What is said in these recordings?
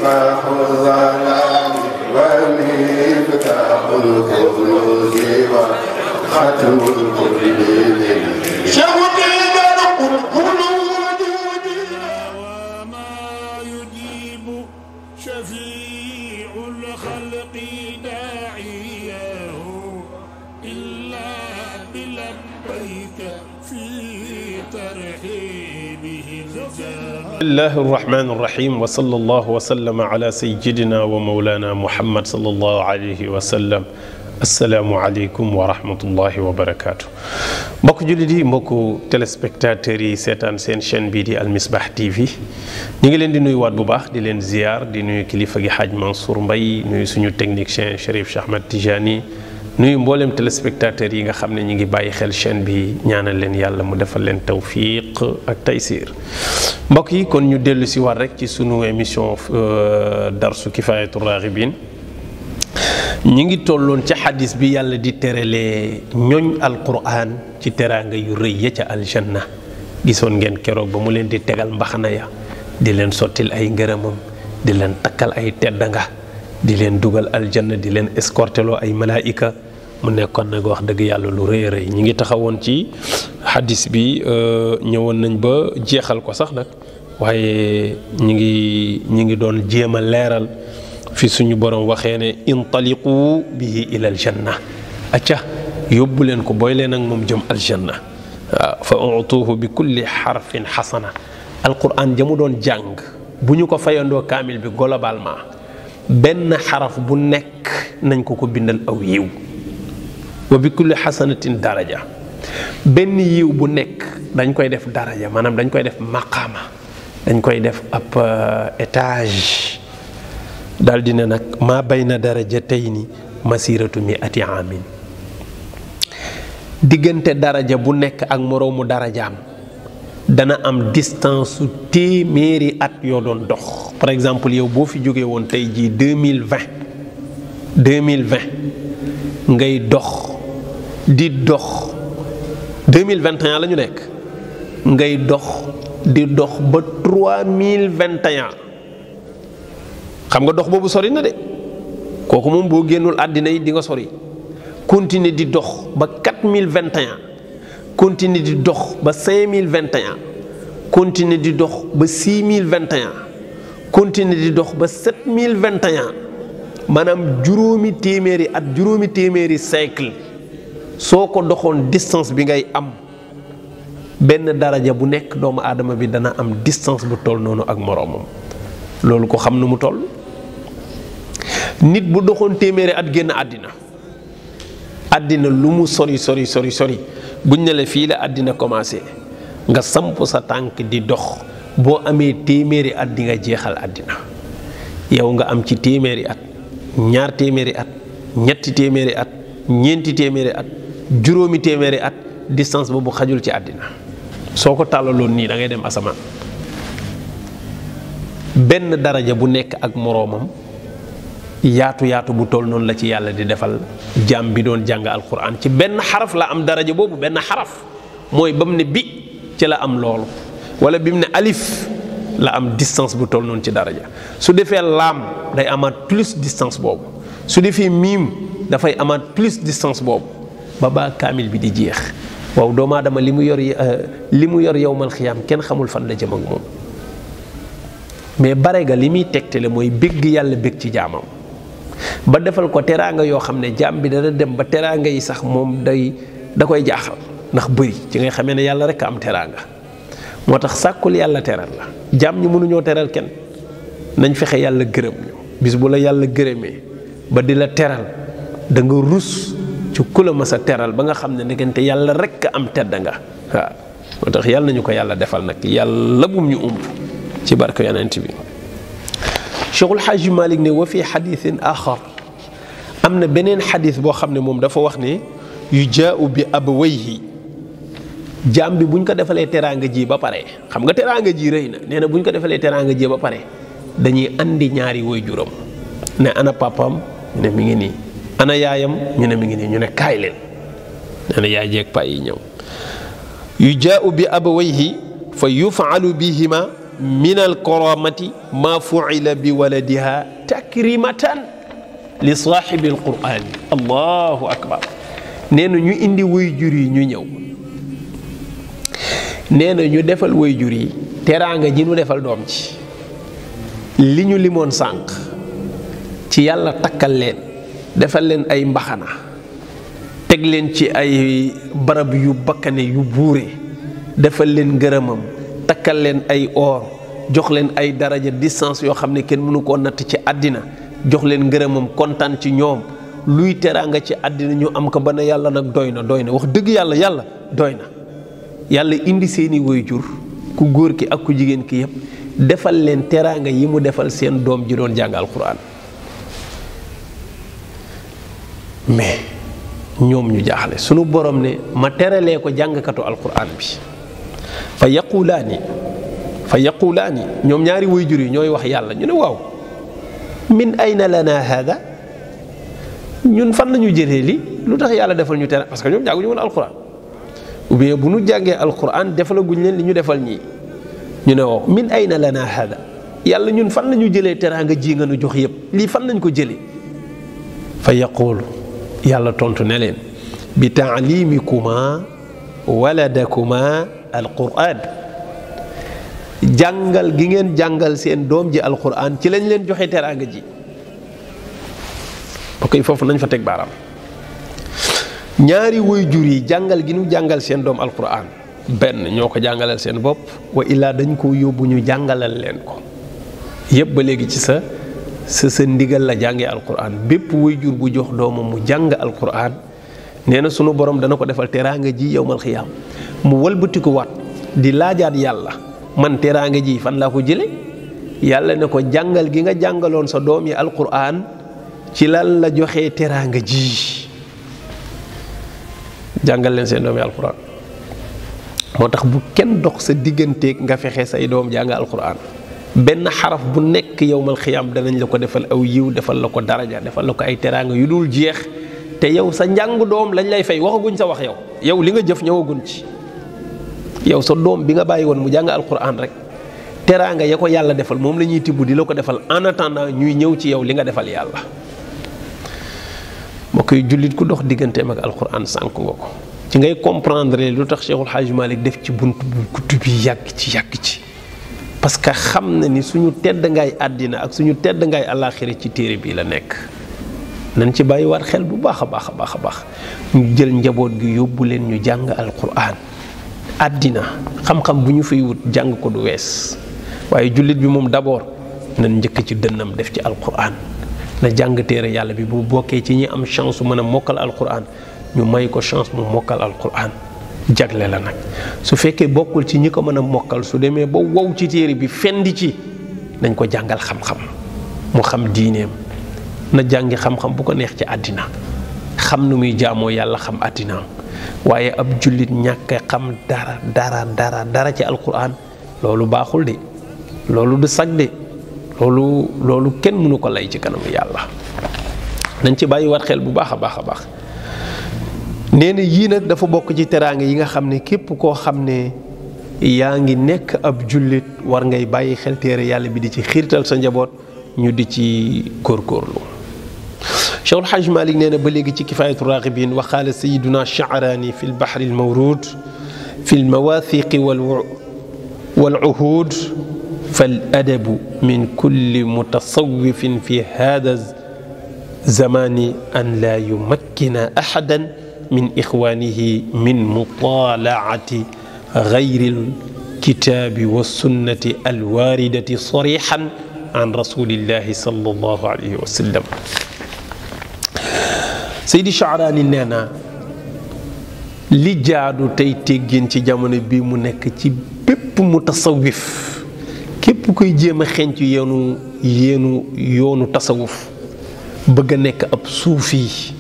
مصباح الظلام ومفتاح الكنوز وختم الكل وما يجيب شفيع الخلق داعيه إلا بلبيك في ترحيبهم بسم الله الرحمن الرحيم وصلى الله وسلم على سيدنا ومولانا محمد صلى الله عليه وسلم assalaamu aleykum wa rahmatullahi wa barakaatu mbokk jullit yi mbokku téléspectateurs yi seetaan seen chaîne bii di Al Misbah TV ñu ngi leen di nuyu waat bu baax di leen ziyaar di nuyu kilifa gi Hadj Mansour Mbaye nuyu suñu technicien Chérif Cheikh Ahmed Tijani nuyu mboolem téléspectateurs yi nga xam ne ñu ngi bàyyi xel chaîne bi ñaanal leen yàlla mu defal leen tawfiq ak taysir mbokk yi kon ñu dellu si waat rek ci sunu émission darsu Kifayatur Raghibin ñi ngi tolloon ca xadis bi yàlla di terelee ñooñ alquran ci teraanga yu rëy ya ca aljanna gisoon ngeen keroog ba mu leen di tegal mbaxana ya di leen sottil ay ngërëmam di leen takkal ay teddanga di leen dugal aljanna di leen escorteloo ay malaayika mu nekkoon nag wax dëgg yàlla lu rëy rëy ñi ngi taxawoon ci xadis bi ñëwoon nañ ba jeexal ko sax nag waaye ñi ngi doon jéem a leeral fi suñu borom waxee ne intaliqu bihi ila aljanna acca yóbbu leen ko booy leen ak moom jëm aljanna waaw fa utuuhu bi kulli xarfin xasana alquran jamu doon jàng bu ñu ko fayandoo kaamil bi globalement benn xaraf bu nekk nañ ko ko bindal aw yiw wa bi kulli xasanatin daraja benn yiw bu nekk dañ koy def daraja maanaam dañ koy def maqaama dañ koy def ab étage daal di ne nag maa bayna darajatayni masiratu mi'ati amin diggante daraja bu nekk ak moroomu darajaam dana am distance su téeméeri at yoo doon dox par exemple yow boo fi jógee woon tey jii 2020 ngay dox di dox 2021 la ñu nekk ngay dox di dox ba 3021 xam nga dox boobu sori na de kooku moom boo génnul àddina yi di nga sori continuer di dox ba 4021 continuer di dox ba 5021 continuer di dox ba 6021 continuer di dox ba 7021 maanaam juróomi téeméeri siècle soo ko doxoon distance bi ngay am benn daraja bu nekk doomu aadama bi dana am distance bu toll noonu ak moroomam loolu ko xam nu mu toll nit bu doxoon téeméeri at génn àddina lu mu sori buñ ne la fii la àddina commencé nga samp sa tànk di dox boo amee téeméeri at di nga jeexal àddina yow nga am ci téeméeri at ñaar téeméeri at ñetti téeméeri at ñeenti téeméeri at juróomi téeméeri at distance boobu xajul ci àddina soo ko tàllaloon nii da ngay dem asamaan benn daraja bu nekk ak moroomam yaatu bu toll noonu la ci yàlla di defal jaam bi doon jàng alquran ci benn xaraf la am daraja boobu benn xaraf mooy ba mu ne bi ci la am loolu wala bi mu ne alif la am distance bu toll noonu ci daraja su defee laam day amaat plus distance boobu su defee miim dafay amaat plus distance boobu ba baa kaamil bi di jeex waaw doomu aadama li mu yor yowmal xiyaam kenn xamul fan la jëm ak moom mais bare ga li muy tegtale mooy bégg yàlla bég ci jaamam ba defal ko teraanga yoo xam ne jaam bi dana dem ba teraanga yi sax moom da koy jaaxal ndax bëri ci ngay xamee ne yàlla rek a am teraanga moo tax sàkkul yàlla teral la jaam ñi mënuñoo teral kenn nañ fexe yàlla gërëm ñu bis bu la yàlla gërëmee ba di la teral da nga rus ci ku la mas a teral ba nga xam ne nekkante yàlla rek a am tedd nga waaw moo tax yàlla nañu ko yàlla defal nag yàlla bum ñu umb ci barke yonent bi Cheikhul Haaji Malik ne wa fi xadiisin axar am na beneen xadis boo xam ne moom dafa wax ne yu jaau bi abawayhi jaam bi buñ ko defalee teraanga ji ba pare xam nga teraanga ji rëy na nee na buñ ko defalee teraanga ji ba pare dañuy andi ñaari waajuram ne ana papam ñu ne mi ngi nii ana yaayam ñu ne mi ngi nii ñu ne kaay leen nee na yaay jeeg pay yi ñëw yu jaau bi abawayhi fa yufaalu bihima min alkaramati ma fuila bi waladiha takrimatan li saaxibi alqurani. allahu akbar. nee na ñu indi waajur yi ñu ñëw, nee na ñu defal waajur yi teraanga ji ñu defal doom ci li ñu limoon sànq ci yàlla takkal leen, defal leen ay mbaxana, teg leen ci ay barab yu bakkane yu buure, defal leen ngërëmam, takkal leen ay or, jox leen ay daraja distance yoo xam ne kenn mënu koo natt ci àddina, jox leen ngërëmam, kontaan ci ñoom, luy teraanga ci àddina ñu am ko ba ne yàlla nag doy na wax dëgg yàlla doy na. yàlla indi seeni waajur ku góor ki ak ku jigéen ki yépp defal leen teraanga yi mu defal seen doom ji doon jàng alquran. mais ñoom ñu jaaxle, sunu borom ne ma teralee ko jàngkatu alquran bi. fa yaqulaani ñoom ñaari waajur yi ñooy wax yàlla, ñu ne waaw min ayna lana hada, ñun fan lañu jëlee li lu tax yàlla defal ñu teraanga, parce que ñoom jànguñu woon alquran, ou bien bu ñu jàngee alquran defalaguñ leen li ñu defal ñii. ñu ne waaw min ayna lana hada, yàlla ñun fan lañu jëlee teraanga ji nga nu jox yépp, lii fan lañ ko jëlee. fa yaqulu, yàlla tontu ne leen bi taalimikuma waladakuma alquran, jàngal gi ngeen jàngal seen doom ji alquran ci lañ leen joxe teraanga ji. ok, foofu nañ fa teg baaraam. ñaari waajur yi jàngal gi ñu jàngal seen doom alquran, benn ñoo ko jàngalal seen bopp, wa illaa dañ ko yóbbu ñu jàngalal leen ko. yépp ba léegi ci sa ndigal la jàngee alquran. bépp waajur bu jox doomam mu jàng alquran, nee na sunu borom dana ko defal teraanga ji yowmal xiyaam. mu walbatiku waat di laajaat yàlla, man teraanga ji fan laa ko jële? yàlla ne ko jàngal gi nga jàngaloon sa doom yi alquran ci lan la joxee teraanga ji. jàngal leen seen doom yi alquran. moo tax bu kenn dox sa digganteeg nga fexe say doom jàng alquran. benn xaraf bu nekk yowmal xiyaam danañ la ko defal aw yiw, defal la ko daraja, defal la ko ay teraanga yu dul jeex. te yow sa njàng doom lañ lay fay, waxaguñ sa wax yow li nga jëf ñëwaguñ ci. yow sa doom bi nga bàyyi woon mu jàng alquran rek, teraanga ya ko yàlla defal moom la ñuy tibb di la ko defal en attendant ñuy ñëw ci yow li nga defal yàlla. moo koy jullit ku dox digganteem ak alquran sànk nga ko. ci ngay comprendre lu tax Cheikhul Hadj Malick def ci bunt bu gudd bi yàgg ci parce que xam na ni suñu tedd ngaay àddina ak suñu tedd ngaay àllaaxira ci téere bii la nekk. nañ ci bàyyi waat xel bu baax a baax ñu jël njaboot gi yóbbu leen ñu jàng alquran. àddina xam-xam bu ñu fay wut jàng ko du wees, waaye jullit bi moom d'abord nañ njëkk ci dënnam def ci alquran. na jàng téere yàlla bi bu bokkee ci ñi am chance su mën a mokkal alquran, ñu may ko chance mu mokkal alquran, jagle la nag. su fekkee bokkul ci ñi ko mën a mokkal, su demee ba wow ci téere bi fendi ci, nañ ko jàngal xam-xam mu xam diineem. na jàngi xam-xam bu ko neex ci àddina, xam nu muy jaamoo yàlla, xam àddinaam. waaye ab jullit ñàkk xam dara ci alquran, loolu baaxul de, loolu du sag de, loolu kenn mënu ko lay ci kanamu yàlla. nañ ci bàyyi war xel bu baax a baax. nee na yii nag dafa bokk ci teraanga yi nga xam ne képp koo xam ne yaa ngi nekk ab jullit war ngay bàyyi xel téere yàlla bi di ci xiirtal sa njaboot ñu di ci góorgóorlu. Cheikhul Hajj Malik nee na ba léegi ci kifaayatu raagibin wa qaala sayiduna Sha'raani fi lbaxri almawruud fi lmawathiqi wal uhud fal adabu min kulli mutasawwifin fi hada zamani an laa yumakkina ahadan min ixwaanihi min mutalaati gayri alkitaabi wa sunnati alwaaridati sarixan an rasulillahi sallallahu alayhi wa sallam. Seydi Sha'raani nee na li jaadu tey teggin ci jamono bii mu nekk ci bépp mutasawwif, képp koy jéem a xenc yoonu tasawuf, bëgg a nekk ab suufi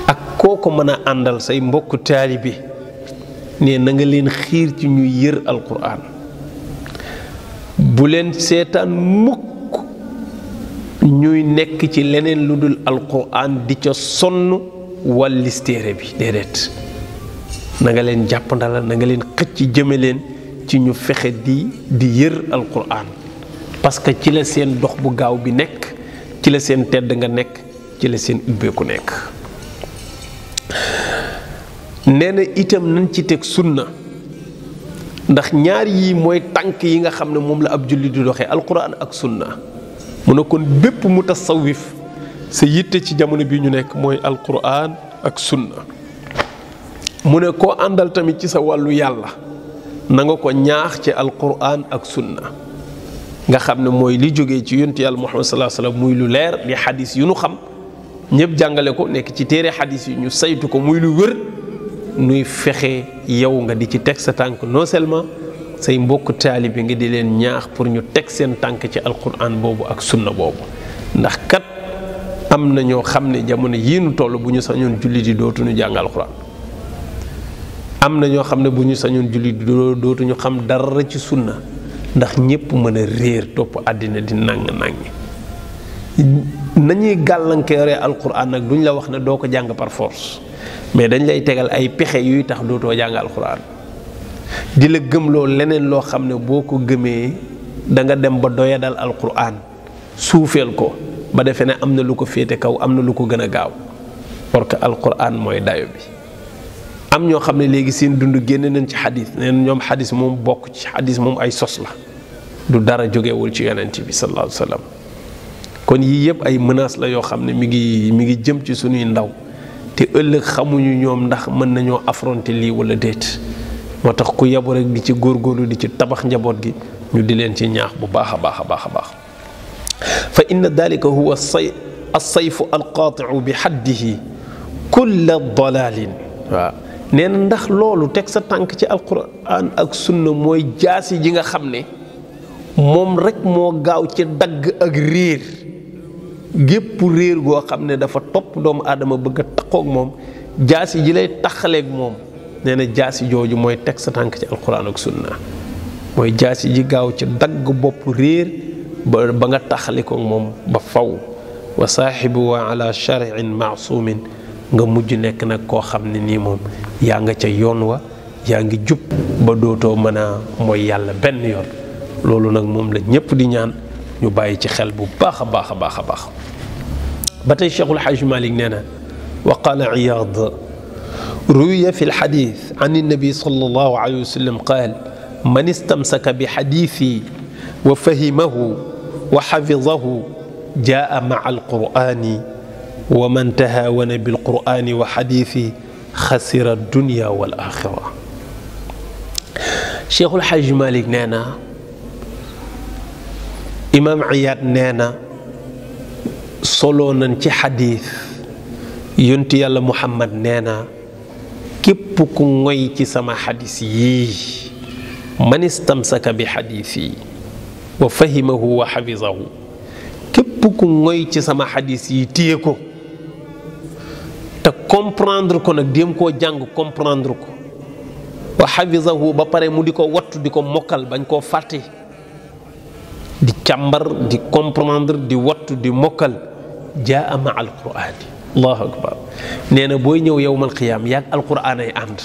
ak koo ko mën a àndal say mbokk taalibe, ne na nga leen xiir ci ñuy yër alquran. bu leen seetaan mukk ñuy nekk ci leneen lu dul alquran di ca sonn wàllis téere bi, déedéet. na nga leen jàppandala, na nga leen xëcc jëme leen ci ñu fexe di yër alquran parce que ci la seen dox bu gaaw bi nekk ci la seen tedd nga nekk ci la seen ubbeeku nekk. nee na itam nañ ci teg sunna ndax ñaar yi mooy tànk yi nga xam ne moom la ab julli di doxee alquran ak sunna mu ne kon bépp mutasawwif sa yitte ci jamono bi ñu nekk mooy alquran ak sunna. mu ne koo àndal tamit ci sa wàllu yàlla na nga ko ñaax ci alquran ak sunna nga xam ne mooy li jógee ci yonent yàlla Muhammad sallallahu alayhi wasallam muy lu leer di xadis yu nu xam ñëpp jàngale ko nekk ci téere xadis yi ñu saytu ko muy lu wër nuy fexe yow nga di ci teg sa tànk non seulement say mbokk taalibe nga di leen ñaax pour ñu teg seen tànk ci alquran boobu ak sunna boobu ndax kat am na ñoo xam ne jamono yii nu toll bu ñu sañoon jullit yi dootuñu jàng alquran am na ñoo xam ne bu ñu sañoon jullit yi dootuñu xam dara ci sunna ndax ñépp mën a réer topp àddina di nàng-nàngi nañuy gàllankooree alquran nag duñ la wax ne doo ko jàng par force mais dañ lay tegal ay pexe yuy tax dootoo jàng alquran di la gëmloo leneen loo xam ne boo ko gëmee da nga dem ba doyadal alquran suufeel ko ba defee ne am na lu ko féete kaw am na lu ko gën a gaaw parce que alquran mooy dayo bi. am ñoo xam ne léegi seen dund génn nañ ci xadis neen ñoom xadis moom bokk ci xadis moom ay sos la du dara jógewul ci yonent bi sallallahu alayhi wa sallam kon yii yëpp ay menaces la yoo xam ne mi ngi jëm ci suñuy ndaw te ëllëg xamuñu ñoom ndax mën nañoo affronter lii wala déet moo tax ku yabu rek di ci góorgóorlu di ci tabax njaboot gi ñu di leen ci ñaax bu baax a baax a baax a baax fa inna dalika huwa as-sayfu al-qaati'u bi haddihi kulla dalalin waaw nee na ndax loolu teg sa tànk ci alquran ak sunna mooy jaasi ji nga xam ne moom rek moo gaaw ci dagg ak réer gépp réer goo xam ne dafa topp doomu aadama bëgg a takkook moom jaasi ji lay taxaleeg moom nee na jaasi jooju mooy teg sa tànk ci alquran ak sunna mooy jaasi ji gaaw ci dagg bopp réer ba nga taxale ko moom ba faw wa saaxibu wa ala shari'in maasumin nga mujj nekk nag koo xam ne nii moom yaa nga ca yoon wa yaa ngi jub ba dootoo mën a mooy yàlla benn yoon loolu nag moom la ñépp di ñaan ñu bàyyi ci xel bu baax a baax a baax a baax ba tey Cheikhul Hajj Malik nee na wa qaala Iyaad ruwiya fi lxadith an innabi sallallahu alayhi wa sallam qaal man istamsaka bi xadithi wa fahimahu wa xafidahu jaa maa alqur'ani wa man tahaawana bilqur'ani wa xadithi xasira dunya wal axira. Cheikhul Hajj Malik nee na imaam Iyaad nee na soloo nañ ci xadiis yonent yàlla Muhammad nee na képp ku ngoy ci sama xadiis yii man istamsaka bi xadiisi wa fahimahu wa xafizahu képp ku ngoy ci sama xadiis yi téye ko te comprendre ko nag dem koo jàng comprendre ko wa xafizahu ba pare mu di ko wattu di ko mokkal bañ koo fàtte di càmbar di comprendre di wattu di mokkal jaa ma alquraani allahu akbar nee na booy ñëw yowmal qiyaam yaag alquraan ay ànd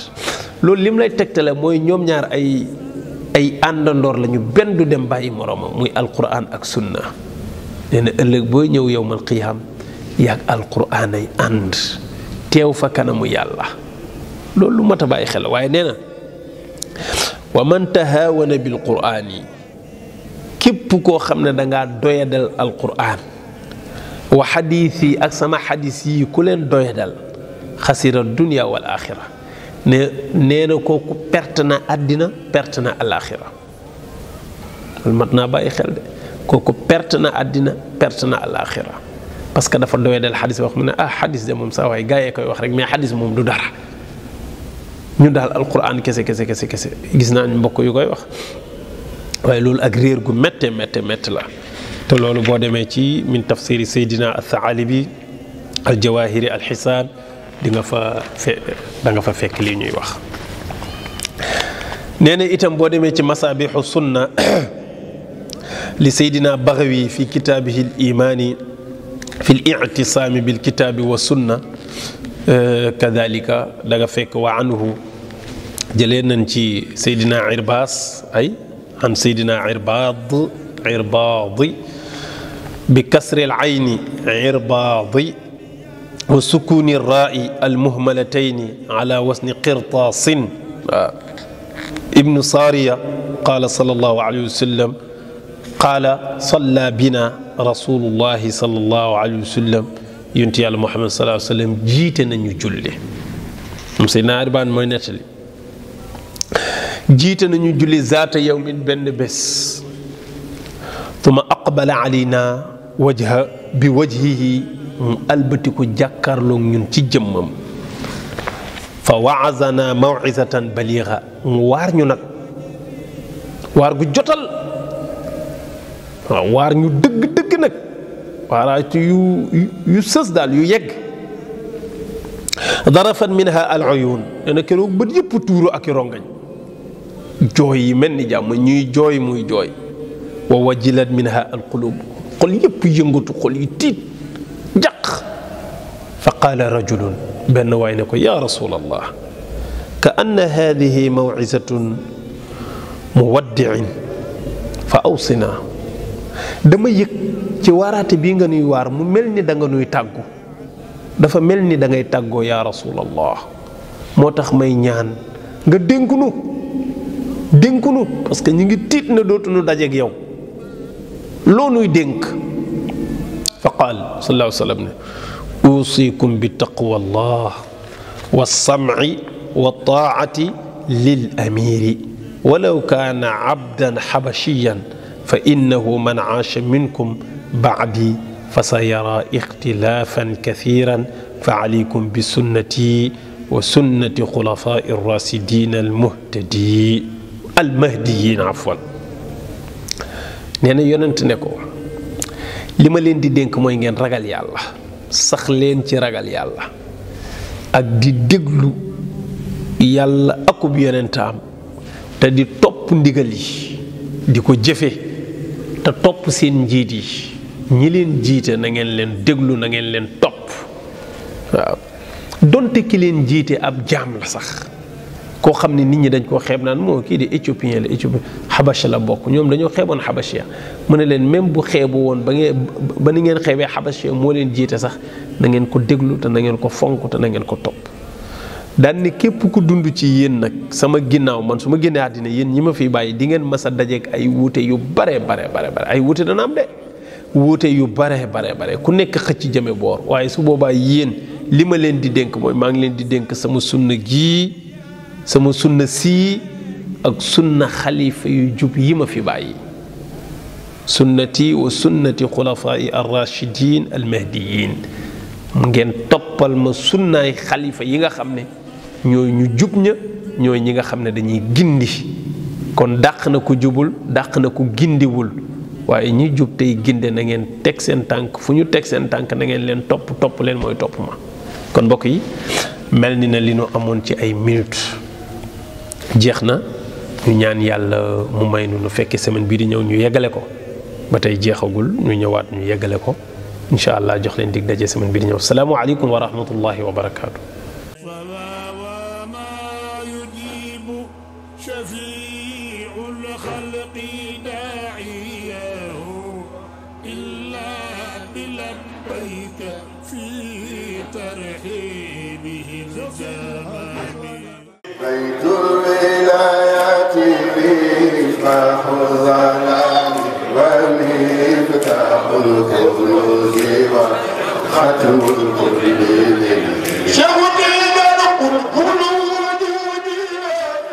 loolu lim lay tegtale mooy ñoom ñaar ay àndandoor lañu benn du dem bàyyi moroomam muy alquraan ak sunna nee na ëllëg booy ñëw yowmal qiyaam yaag alquraan ay ànd teew fa kanamu yàlla loolu lu mat a bàyyi xel waaye nee na wa man tahaawana bil quraani képp koo xam ne dangaa doyadal alquraan wa xadiis yi ak sama xadiis yi ku leen doyadal xasira dunya wal axira nee na kooku perte na àddina perte na alaaxira loolu mat naa bàyyi xel de kooku perte na àddina perte na alaaxira parce que dafa doyadal xadiis wax mu ne xadiis de moom saa waay gaa yee koy wax rek mais xadiis moom du dara ñu daal alquraan kese gis naa mbokk yu koy wax waaye loolu ak réer gu métte la te loolu boo demee ci min tafsiri Seydina Athalibi aljawahiri alxisaan da nga fa fekk lii ñuy wax. nee na itam boo demee ci masabixu sunna li Seydina Baghawi fi kitaabihi al imaani fi l ictisaami bil kitaabi wa sunna kadalika da nga fekk wa anhu jëlee nañ ci Seydina Irbaas ay an Seydina Irbaadi bi kasri al ayni Irbaadi wa sukuni raa'i al muhmalatayni ala wasni qirtaasin ibnu Saariya qaala sallallahu alayhi wa sallam qaala salla bina rasulullahi sallallahu alayhi wa sallam yonent yàlla Muhammad sallallahu alayhi wa sallam jiite nañu julli moom Seydina Irbaan mooy nettali jiite nañu julli zaata yawmin benn bés tuma aqbala alayna bi wajhihi mu albatiku jàkkaarloog ñun ci jëmmam fa waazana mawizatan baliga mu waar ñu nag waar gu jotal waaw waar ñu dëgg nag waaraatu yu sës daal yu yegg darafat minha al uyun nee na keroog bët yëpp tuuru ak i rongañ jooy yi mel ni jàmm ñuy jooy muy jooy wa wajilat minha al qulub xol yëpp yëngatu xol yi tiit jaq fa qaala rajulun benn waay ne ko ya rasulallah ka anna hadihi mawizatun muwaddiin fa awsina dama yëg ci waaraate bii nga nuy waar mu mel ni da nga nuy tàggu dafa mel ni da ngay tàggoo ya rasulallah moo tax may ñaan nga dénkunu parce que ñu ngi tiit na dootuñu dajeeg yow loo nuy dénk fa qaal sallallahu alayhi wa sallam ne usikum bi taqwa allah wa sam'i wa taa'ati lil amiri walaw kaana abdan xabashiyan fa innahu man aasha minkum ba'di fa sayara ixtilaafan kathiran fa alaykum bi sunnati wa sunnati xulafaa'i raasidiin almahdiyiin afwan nee na yonent ne ko li ma leen di dénk mooy ngeen ragal yàlla sax leen ci ragal yàlla ak di déglu yàlla akub yonentaam te di topp ndigal yi di ko jëfe te topp seen njiit yi ñi leen jiite na ngeen leen déglu na ngeen leen topp waaw donte ki leen jiite ab jaam la sax koo xam ne nit ñi dañ koo xeeb naan moo kii di éthiopien la éthiopien xabasha la bokk ñoom dañoo xeeboon xabasha mu ne leen même bu xeebu woon ba ni ngeen xeebee xabasha moo leen jiite sax na ngeen ko déglu te na ngeen ko fonk te na ngeen ko topp daan ni képp ku dund ci yéen nag sama ginnaaw man su ma génnee àddina yéen ñi ma fiy bàyyi di ngeen mas a dajeek ay wuute yu bare ay wuute dana am de wuute yu bare ku nekk xëcc jëme boor waaye su boobaa yéen li ma leen di dénk mooy maa ngi leen di dénk sama sunna gii sama sunna sii ak sunna xalifa yu jub yi ma fi bàyyi sunnati wa sunnati xulafaa'i ar-rashidin al-mahdiyin ngeen toppal ma sunnaay xalifa yi nga xam ne ñooy ñu jub ña ñooy ñi nga xam ne dañuy gindi kon dàq na ko jubul dàq na ko gindiwul waaye ñi jub tey ginde na ngeen teg seen tànk fu ñu teg seen tànk na ngeen leen topp leen mooy topp ma kon mbokk yi mel ni na li nu amoon ci ay minutes jeex na ñu ñaan yàlla mu may nu fekkee semaine bii di ñëw ñu yeggale ko ba tey jeexagul ñu ñëwaat ñu yeggale ko incha allah jox leen dig daje semaine bii di ñëw salaamu aleykum wa rahmatullahi wa barakaatu. بيت الولايات مفتاح الظلام ومفتاح الكنوز وختم الكل